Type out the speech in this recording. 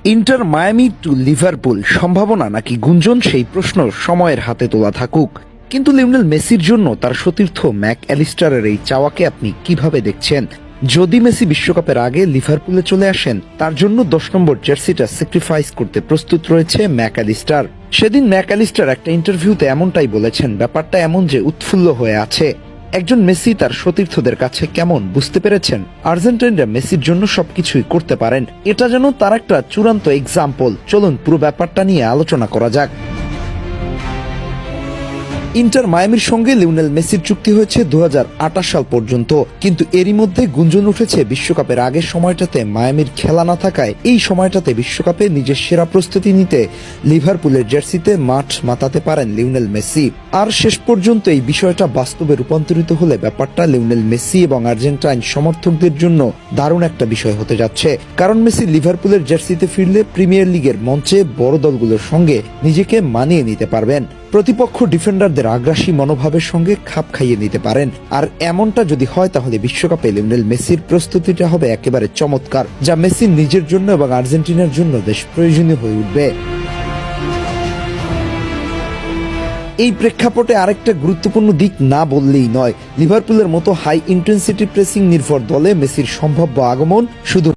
Inter Miami two Liverpool সম্ভাবনা নাকি গুঞ্জন, সেই প্রশ্ন সময়ের হাতে তোলা থাকুক। কিন্তু লিওনেল মেসির জন্য তার সতীর্থ ম্যাক অ্যালিস্টারের এই চাওয়াকে আপনি কিভাবে দেখছেন? যদি মেসি বিশ্বকাপের আগে লিভারপুলে চলে আসেন, তার জন্য 10 নম্বর জার্সিটা স্যাক্রিফাইস করতে প্রস্তুত রয়েছে ম্যাক অ্যালিস্টার। সেদিন ম্যাক অ্যালিস্টার একটা ইন্টারভিউতে এমনটাই বলেছেন। ব্যাপারটা এমন যে উৎফুল্ল হয়ে আছে। একজন মেসি তার সতীর্থদের কাছে কেমন বুঝতে পেরেছেন আর্জেন্টাইনরা মেসির জন্য সবকিছুই করতে পারেন। এটা যেন তার একটা চূড়ান্ত এক্সাম্পল। চলুন পুরো ব্যাপারটা নিয়ে আলোচনা করা যাক। ইন্টার মায়ামির সঙ্গে লিওনেল মেসির চুক্তি হয়েছে 2028 সাল পর্যন্ত, কিন্তু এরই মধ্যে গুঞ্জন উঠেছে বিশ্বকাপের আগের সময়টাতে মায়ামির খেলা না থাকায় এই সময়টাতে বিশ্বকাপে নিজের সেরা প্রস্তুতি নিতে লিভারপুলের জার্সিতে মাঠ মাতাতে পারেন লিওনেল মেসি। আর শেষ পর্যন্ত এই বিষয়টা বাস্তবে রূপান্তরিত হলে ব্যাপারটা লিওনেল মেসি এবং আর্জেন্টাইন সমর্থকদের জন্য দারুণ একটা বিষয় হতে যাচ্ছে। কারণ মেসি লিভারপুলের জার্সিতে ফিরলে প্রিমিয়ার লিগের মঞ্চে বড় দলগুলোর সঙ্গে নিজেকে মানিয়ে নিতে পারবেন। প্রতিপক্ষ ডিফেন্ডারদের আগ্রাসী মনোভাবের সঙ্গে খাপ খাইয়ে নিতে পারেন। আর এমনটা যদি হয়, তাহলে বিশ্বকাপে লিওনেল মেসির প্রস্তুতিটা হবে একেবারে চমৎকার, যা মেসির নিজের জন্য এবং আর্জেন্টিনার জন্য বেশ প্রয়োজনীয় হয়ে উঠবে। এই প্রেক্ষাপটে আরেকটা গুরুত্বপূর্ণ দিক না বললেই নয়। লিভারপুলের মতো হাই ইন্টেন্সিটি প্রেসিং নির্ভর দলে মেসির সম্ভাব্য আগমন শুধু